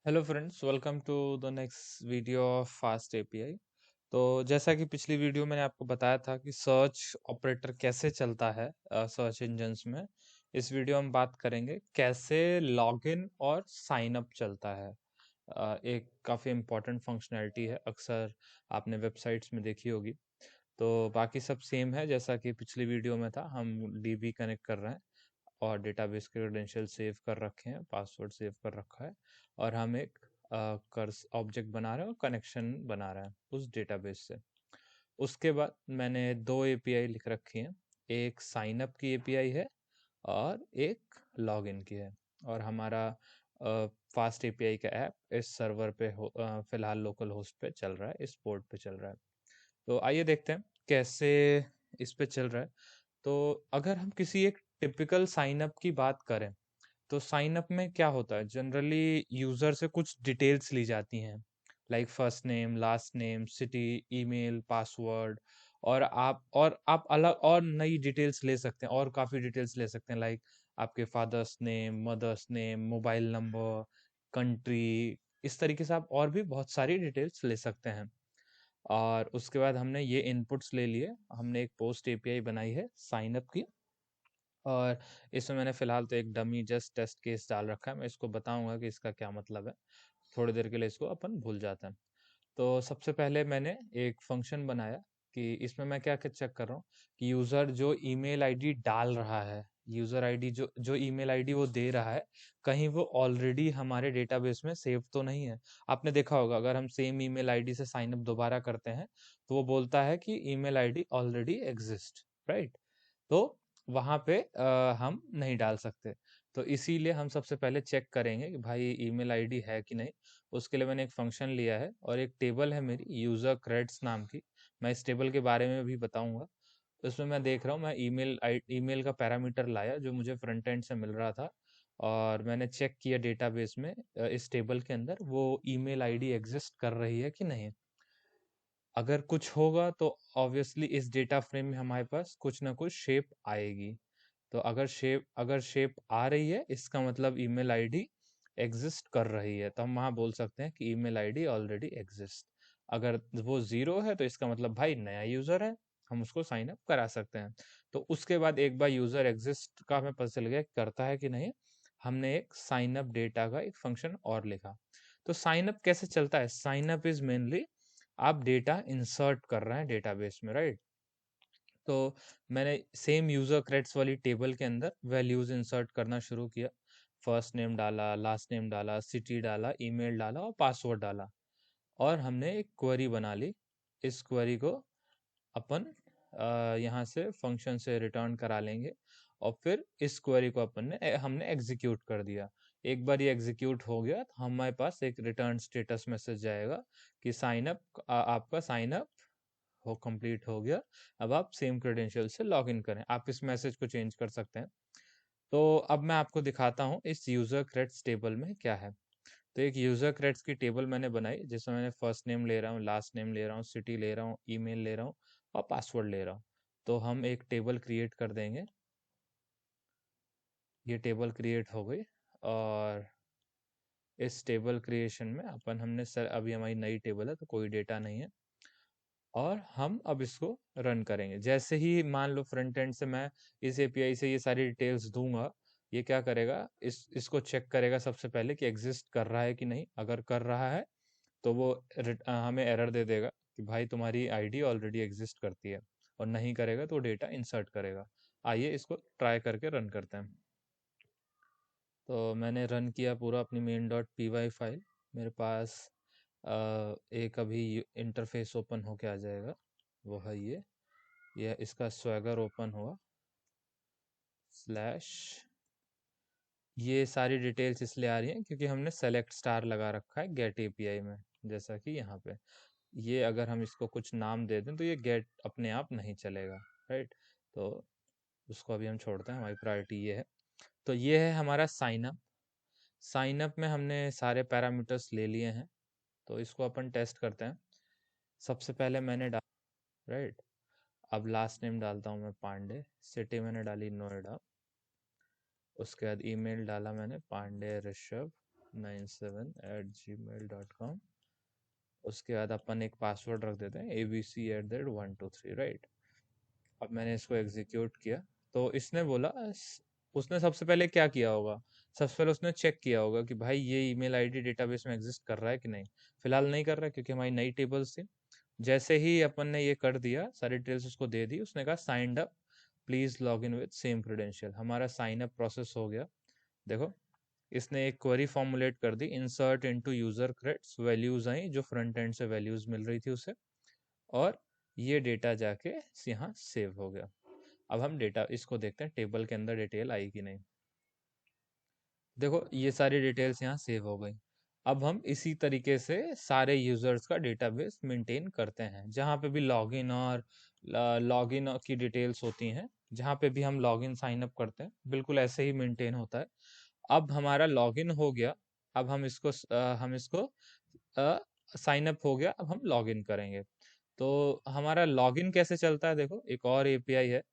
Hello friends, welcome to the next video of fast API. तो जैसा कि पिछली वीडियो मैंने आपको बताया था कि सर्च ऑपरेटर कैसे चलता है सर्च इंजन्स में। इस वीडियो में बात करेंगे कैसे लॉगिन और साइन अप चलता है। एक काफ़ी इम्पोर्टेंट फंक्शनैलिटी है, अक्सर आपने वेबसाइट्स में देखी होगी। तो बाकी सब सेम है जैसा कि पिछली वीडियो में था। हम डीबी कनेक्ट कर रहे हैं और डेटाबेस के क्रेडेंशियल सेव कर रखे हैं, पासवर्ड सेव कर रखा है, और हम एक कर्स ऑब्जेक्ट बना रहे हैं और कनेक्शन बना रहे हैं उस डेटाबेस से। उसके बाद मैंने दो एपीआई लिख रखी हैं, एक साइन अप की एपीआई है और एक लॉगिन की है। और हमारा फास्ट एपीआई का ऐप इस सर्वर पे फिलहाल लोकल होस्ट पे चल रहा है, इस पोर्ट पे चल रहा है। तो आइए देखते हैं कैसे इस पे चल रहा है। तो अगर हम किसी एक टिपिकल साइन अप की बात करें, तो साइन अप में क्या होता है, जनरली यूजर से कुछ डिटेल्स ली जाती हैं, like first name, last name, city, email, password. और आप अलग और नई डिटेल्स ले सकते हैं, और काफी डिटेल्स ले सकते हैं, लाइक आपके father's name, mother's name, mobile number, country. इस तरीके से आप और भी बहुत सारी डिटेल्स ले सकते हैं। और उसके बाद हमने ये इनपुट्स ले लिए, हमने एक पोस्ट एपीआई बनाई है साइन अप की। और इसमें मैंने फिलहाल तो एक डमी जस्ट टेस्ट केस डाल रखा है, मैं इसको बताऊंगा कि इसका क्या मतलब है। थोड़ी देर के लिए इसको अपन भूल जाते हैं। तो सबसे पहले मैंने एक फंक्शन बनाया कि इसमें मैं क्या क्या चेक कर रहा हूँ कि यूजर जो ईमेल आईडी डाल रहा है, यूजर आईडी जो जो ईमेल आईडी वो दे रहा है, कहीं वो ऑलरेडी हमारे डेटाबेस में सेव तो नहीं है। आपने देखा होगा, अगर हम सेम ईमेल आईडी से साइन अप दोबारा करते हैं तो वो बोलता है कि email ID already exist, right. तो वहां पे हम नहीं डाल सकते। तो इसीलिए हम सबसे पहले चेक करेंगे कि भाई ईमेल आईडी है कि नहीं। उसके लिए मैंने एक फंक्शन लिया है और एक टेबल है मेरी यूजर क्रेड्स नाम की। मैं इस टेबल के बारे में भी बताऊंगा। तो इसमें मैं देख रहा हूँ, मैं ईमेल का पैरामीटर लाया जो मुझे फ्रंट एंड से मिल रहा था, और मैंने चेक किया डेटाबेस में इस टेबल के अंदर वो ईमेल आईडी एग्जिस्ट कर रही है कि नहीं। अगर कुछ होगा तो ऑब्वियसली इस डेटा फ्रेम में हमारे पास कुछ ना कुछ शेप आएगी। तो अगर शेप आ रही है, इसका मतलब ईमेल आईडी एग्जिस्ट कर रही है, तो हम वहां बोल सकते हैं कि ईमेल आईडी ऑलरेडी एग्जिस्ट। अगर वो जीरो है तो इसका मतलब भाई नया यूजर है, हम उसको साइन अप करा सकते हैं। तो उसके बाद एक बार यूजर एग्जिस्ट का हमें पता चल गया कि करता है कि नहीं, हमने एक साइन अप डेटा का एक फंक्शन और लिखा। तो साइन अप कैसे चलता है? साइन अप इज मेनली आप डेटा इंसर्ट कर रहे हैं डेटाबेस में, राइट। तो मैंने सेम यूजर क्रेड्स वाली टेबल के अंदर वैल्यूज इंसर्ट करना शुरू किया। फर्स्ट नेम डाला, लास्ट नेम डाला, सिटी डाला, ईमेल डाला और पासवर्ड डाला। और हमने एक क्वेरी बना ली। इस क्वेरी को अपन यहाँ से फंक्शन से रिटर्न करा लेंगे, और फिर इस क्वेरी को हमने एग्जीक्यूट कर दिया। एक बार ये एग्जीक्यूट हो गया तो हमारे पास एक रिटर्न स्टेटस मैसेज जाएगा कि साइन अप, आपका साइन अप हो कंप्लीट हो गया। अब आप सेम क्रेडेंशियल से लॉग इन करें। आप इस मैसेज को चेंज कर सकते हैं। तो अब मैं आपको दिखाता हूँ इस यूजर क्रेड्स टेबल में क्या है। तो एक यूजर क्रेड्स की टेबल मैंने बनाई जिसमें मैंने फर्स्ट नेम ले रहा हूँ, लास्ट नेम ले रहा हूँ, सिटी ले रहा हूँ, ईमेल ले रहा हूँ और पासवर्ड ले रहा हूँ। तो हम एक टेबल क्रिएट कर देंगे। ये टेबल क्रिएट हो गई। और इस टेबल क्रिएशन में अपन हमने सर अभी हमारी नई टेबल है तो कोई डेटा नहीं है। और हम अब इसको रन करेंगे। जैसे ही मान लो फ्रंट एंड से मैं इस एपीआई से ये सारी डिटेल्स दूंगा, ये क्या करेगा, इसको चेक करेगा सबसे पहले कि एग्जिस्ट कर रहा है कि नहीं। अगर कर रहा है तो वो हमें एरर दे देगा कि भाई तुम्हारी आईडी ऑलरेडी एग्जिस्ट करती है। और नहीं करेगा तो डेटा इंसर्ट करेगा। आइए इसको ट्राई करके रन करते हैं। तो मैंने रन किया पूरा अपनी main dot P Y file. मेरे पास एक अभी इंटरफेस ओपन होके आ जाएगा, वो है ये इसका स्वैगर ओपन हुआ, स्लैश। ये सारी डिटेल्स इसलिए आ रही हैं क्योंकि हमने सेलेक्ट स्टार लगा रखा है गेट एपीआई में, जैसा कि यहाँ पे। ये अगर हम इसको कुछ नाम दे दें तो ये गेट अपने आप नहीं चलेगा, राइट। तो उसको अभी हम छोड़ते हैं, हमारी प्रायोरिटी ये है। तो ये है हमारा साइन अप। साइन अप में हमने सारे पैरामीटर्स ले लिए हैं। तो इसको अपन टेस्ट करते हैं। सबसे पहले मैंने डाला, राइट। अब लास्ट नेम डालता हूँ मैं पांडे, सिटी मैंने डाली नोएडा। उसके बाद ईमेल डाला मैंने पांडे ऋषभ, rshabnine7@gmail.com। उसके बाद अपन एक पासवर्ड रख देते हैं abc@123, राइट। अब मैंने इसको एग्जीक्यूट किया तो इसने बोला उसने सबसे पहले क्या किया होगा, सबसे पहले उसने चेक किया होगा कि भाई ये ईमेल आईडी डेटाबेस में एग्जिस्ट कर रहा है कि नहीं। फिलहाल नहीं कर रहा है क्योंकि हमारी नई टेबल्स थी। जैसे ही अपन ने ये कर दिया, सारी डिटेल्स उसको दे दी, उसने कहा signed up, please log in with same credential. हमारा साइन अप प्रोसेस हो गया। देखो, इसने एक क्वेरी फॉर्मुलेट कर दी, insert into user creds, values आई जो फ्रंट एंड से वैल्यूज मिल रही थी उसे, और ये डेटा जाके यहाँ सेव हो गया। अब हम डेटा इसको देखते हैं टेबल के अंदर डिटेल आई कि नहीं। देखो, ये सारी डिटेल्स यहाँ सेव हो गई। अब हम इसी तरीके से सारे यूजर्स का डेटाबेस मेंटेन करते हैं, जहाँ पे भी लॉगिन और लॉगिन की डिटेल्स होती हैं, जहाँ पे भी हम लॉगिन साइन अप करते हैं, बिल्कुल ऐसे ही मेंटेन होता है। अब हमारा लॉगिन हो गया। अब हम इसको साइन अप हो गया। अब हम लॉगिन करेंगे। तो हमारा लॉगिन कैसे चलता है, देखो एक और एपीआई है।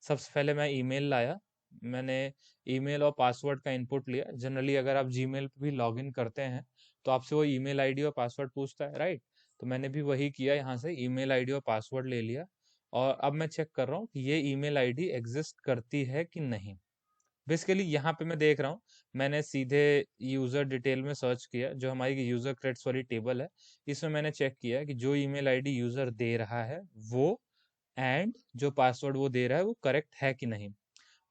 सबसे पहले मैं ईमेल लाया, मैंने ईमेल और पासवर्ड का इनपुट लिया। जनरली अगर आप जीमेल पे भी लॉगिन करते हैं तो आपसे वो ईमेल आईडी और पासवर्ड पूछता है, राइट। तो मैंने भी वही किया, यहाँ से ईमेल आईडी और पासवर्ड ले लिया। और अब मैं चेक कर रहा हूँ कि ये ईमेल आईडी एग्जिस्ट करती है कि नहीं। बेसिकली यहाँ पे मैं देख रहा हूँ, मैंने सीधे यूजर डिटेल में सर्च किया, जो हमारी यूजर क्रेडिट्स वाली टेबल है, इसमें मैंने चेक किया कि जो ईमेल आईडी यूजर दे रहा है वो, एंड जो पासवर्ड वो दे रहा है वो करेक्ट है कि नहीं।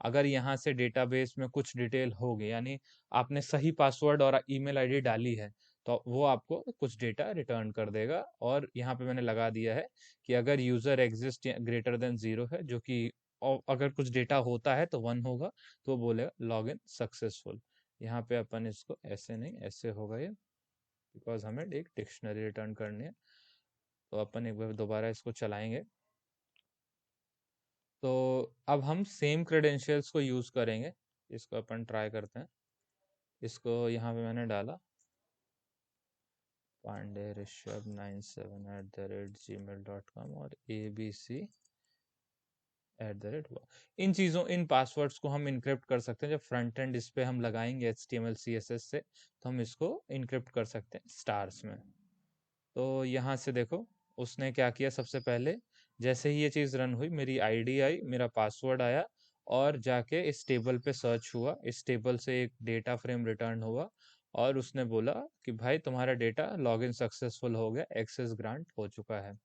अगर यहाँ से डेटाबेस में कुछ डिटेल होगी, यानी आपने सही पासवर्ड और ईमेल आईडी डाली है, तो वो आपको कुछ डेटा रिटर्न कर देगा। और यहाँ पे मैंने लगा दिया है कि अगर यूजर एग्जिस्ट ग्रेटर देन 0 है, जो कि अगर कुछ डेटा होता है तो 1 होगा, तो वो बोलेगा लॉग इन सक्सेसफुल। यहाँ पे अपन इसको ऐसे नहीं, ऐसे होगा ये, बिकॉज हमें एक डिक्शनरी रिटर्न करनी है। तो अपन एक बार दोबारा इसको चलाएंगे। तो अब हम सेम क्रेडेंशियल्स को यूज करेंगे। इसको अपन ट्राई करते हैं। इसको यहाँ पे मैंने डाला पांडे ऋषभ 97@gmail.com और abc इन चीज़ों, इन पासवर्ड्स को हम इनक्रिप्ट कर सकते हैं। जब फ्रंट एंड इस पे हम लगाएंगे HTML CSS से, तो हम इसको इनक्रिप्ट कर सकते हैं स्टार्स में। तो यहाँ से देखो, उसने क्या किया, सबसे पहले जैसे ही ये चीज़ रन हुई, मेरी आईडी आई, मेरा पासवर्ड आया, और जाके इस टेबल पे सर्च हुआ, इस टेबल से एक डेटा फ्रेम रिटर्न हुआ, और उसने बोला कि भाई तुम्हारा डेटा लॉगिन सक्सेसफुल हो गया, एक्सेस ग्रांट हो चुका है।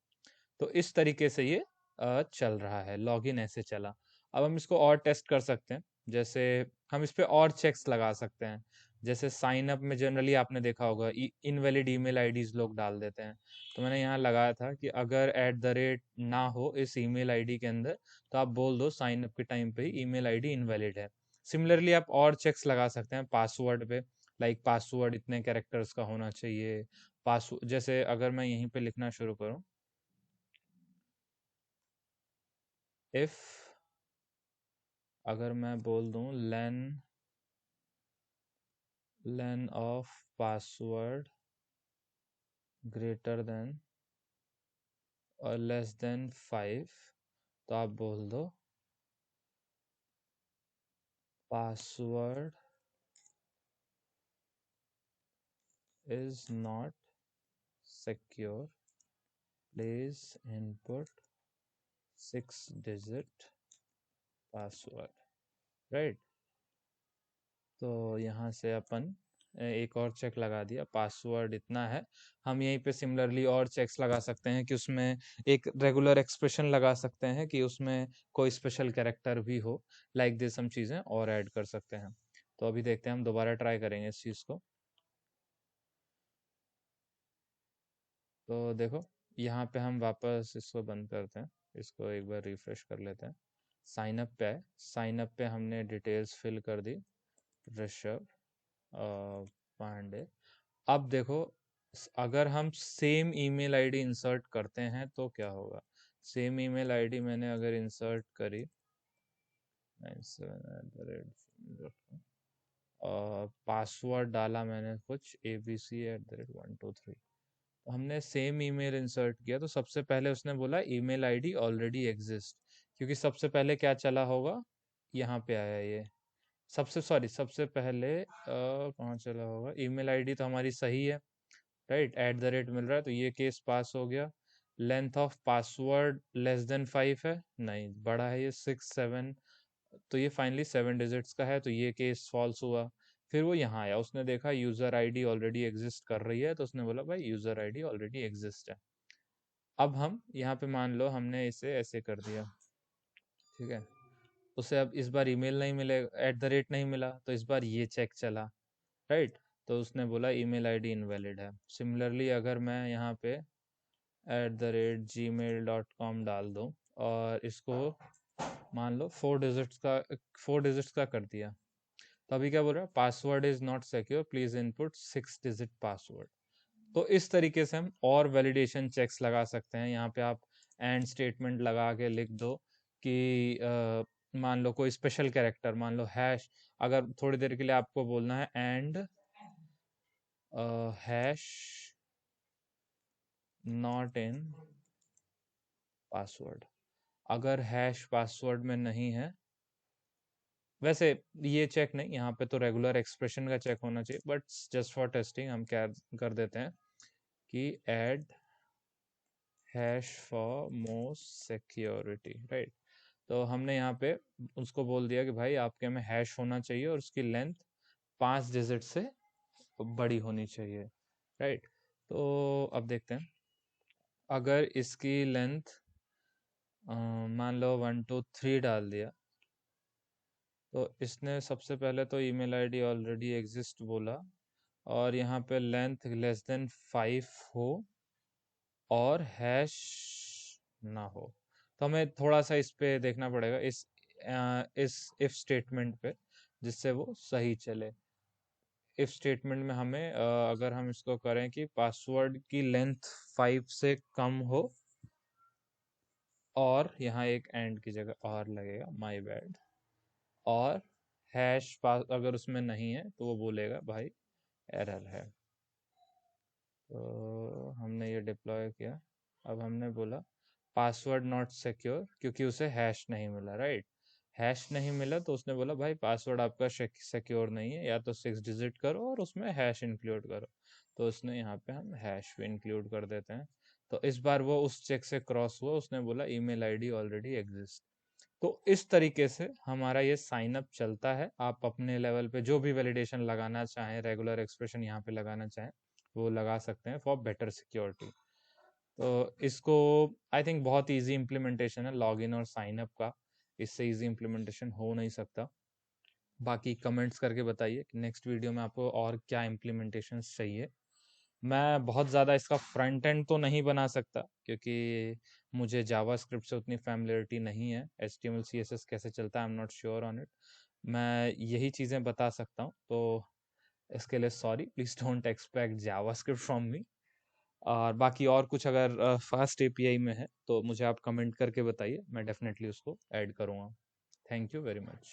तो इस तरीके से ये चल रहा है, लॉगिन ऐसे चला। अब हम इसको और टेस्ट कर सकते हैं, जैसे हम इस पे और चेक्स लगा सकते हैं। जैसे साइन अप में जनरली आपने देखा होगा इनवैलिड ईमेल आईडीज लोग डाल देते हैं। तो मैंने यहाँ लगाया था कि अगर @ ना हो इस ईमेल आईडी के अंदर, तो आप बोल दो साइन अप के टाइम पे ही ईमेल आईडी इनवैलिड है। सिमिलरली आप और चेक्स लगा सकते हैं पासवर्ड पे, लाइक पासवर्ड इतने कैरेक्टर्स का होना चाहिए। पासवर्ड जैसे अगर मैं यहीं पे लिखना शुरू करूँ, इफ अगर मैं बोल दूं lane of password greater than और लेस देन 5, तो आप बोल दो password is not secure, please input 6 digit password, right. तो यहाँ से अपन एक और चेक लगा दिया, पासवर्ड इतना है। हम यहीं पे सिमिलरली और चेक्स लगा सकते हैं कि उसमें एक रेगुलर एक्सप्रेशन लगा सकते हैं कि उसमें कोई स्पेशल कैरेक्टर भी हो, लाइक दिस हम चीज़ें और ऐड कर सकते हैं। तो अभी देखते हैं, हम दोबारा ट्राई करेंगे इस चीज़ को। तो देखो, यहाँ पे हम वापस इसको बंद करते हैं, इसको एक बार रिफ्रेश कर लेते हैं। साइन अप पे है, साइन अप पे हमने डिटेल्स फिल कर दी, ऋषभ पांडे। अब देखो, अगर हम सेम ईमेल आईडी इंसर्ट करते हैं तो क्या होगा। सेम ईमेल आईडी मैंने अगर इंसर्ट करी 97@gmail.com, और पासवर्ड डाला मैंने कुछ abc@123, तो हमने सेम ईमेल इंसर्ट किया, तो सबसे पहले उसने बोला ईमेल आईडी ऑलरेडी एग्जिस्ट, क्योंकि सबसे पहले क्या चला होगा, यहाँ पे आया ये सबसे पहले कहाँ चला होगा, ईमेल आईडी तो हमारी सही है, राइट, @ मिल रहा है, तो ये केस पास हो गया। लेंथ ऑफ पासवर्ड <5 है, नहीं बड़ा है, ये 6 7, तो ये फाइनली 7 डिजिट्स का है, तो ये केस फॉल्स हुआ। फिर वो यहाँ आया, उसने देखा यूजर आईडी ऑलरेडी एग्जिस्ट कर रही है, तो उसने बोला भाई यूजर आईडी ऑलरेडी एग्जिस्ट है। अब हम यहाँ पे मान लो हमने इसे ऐसे कर दिया, ठीक है, उसे अब इस बार ईमेल नहीं मिले, नहीं मिला, तो इस बार ये चेक चला, राइट, तो उसने बोला ईमेल आईडी इनवैलिड है। सिमिलरली अगर मैं यहाँ पे @gmail.com डाल दूँ और इसको मान लो 4 डिजिट्स का कर दिया, तो अभी क्या बोल रहा है, password is not secure, please input 6 digit password. तो इस तरीके से हम और वैलिडेशन चेक्स लगा सकते हैं। यहाँ पे आप एंड स्टेटमेंट लगा के लिख दो कि मान लो कोई स्पेशल कैरेक्टर, मान लो हैश, अगर थोड़ी देर के लिए आपको बोलना है and hash not in password, अगर हैश पासवर्ड में नहीं है, वैसे ये चेक नहीं, यहाँ पे तो रेगुलर एक्सप्रेशन का चेक होना चाहिए, बट जस्ट फॉर टेस्टिंग हम क्या कर देते हैं कि add hash for more security, right, तो हमने यहाँ पे उसको बोल दिया कि भाई आपके में हैश होना चाहिए और उसकी लेंथ 5 डिजिट से बड़ी होनी चाहिए, राइट। तो अब देखते हैं, अगर इसकी लेंथ मान लो 1 2 3 डाल दिया, तो इसने सबसे पहले तो ईमेल आईडी ऑलरेडी एग्जिस्ट बोला, और यहाँ पे लेंथ <5 हो और हैश ना हो, तो हमें थोड़ा सा इस पे देखना पड़ेगा, इस इफ स्टेटमेंट पे, जिससे वो सही चले। इफ स्टेटमेंट में हमें अगर हम इसको करें कि पासवर्ड की लेंथ 5 से कम हो, और यहाँ एक एंड की जगह और लगेगा, माय बैड, और हैश पास अगर उसमें नहीं है तो वो बोलेगा भाई एरर है। तो हमने ये डिप्लॉय किया, अब हमने बोला पासवर्ड नॉट सिक्योर, क्योंकि उसे हैश नहीं मिला, राइट, हैश नहीं मिला, तो उसने बोला भाई पासवर्ड आपका सिक्योर नहीं है, या तो 6 डिजिट करो और उसमें हैश इंक्लूड करो, तो उसने यहाँ पे हम हैश भी इंक्लूड कर देते हैं। तो इस बार वो उस चेक से क्रॉस हुआ, उसने बोला ईमेल आईडी ऑलरेडी एग्जिस्ट। तो इस तरीके से हमारा ये साइन अप चलता है। आप अपने लेवल पे जो भी वैलिडेशन लगाना चाहें, रेगुलर एक्सप्रेशन यहाँ पे लगाना चाहें, वो लगा सकते हैं फॉर बेटर सिक्योरिटी। तो इसको आई थिंक बहुत इजी इम्प्लीमेंटेशन है लॉगिन और साइन अप का, इससे इजी इम्प्लीमेंटेशन हो नहीं सकता। बाकी कमेंट्स करके बताइए कि नेक्स्ट वीडियो में आपको और क्या इम्प्लीमेंटेशन चाहिए। मैं बहुत ज़्यादा इसका फ्रंट एंड तो नहीं बना सकता, क्योंकि मुझे जावास्क्रिप्ट से उतनी फैमिलियरिटी नहीं है, HTML CSS कैसे चलता है I am not sure on it. मैं यही चीज़ें बता सकता हूँ, तो इसके लिए sorry, please don't expect JavaScript from me. और बाकी और कुछ अगर फास्ट API में है तो मुझे आप कमेंट करके बताइए, मैं डेफिनेटली उसको ऐड करूँगा। Thank you very much.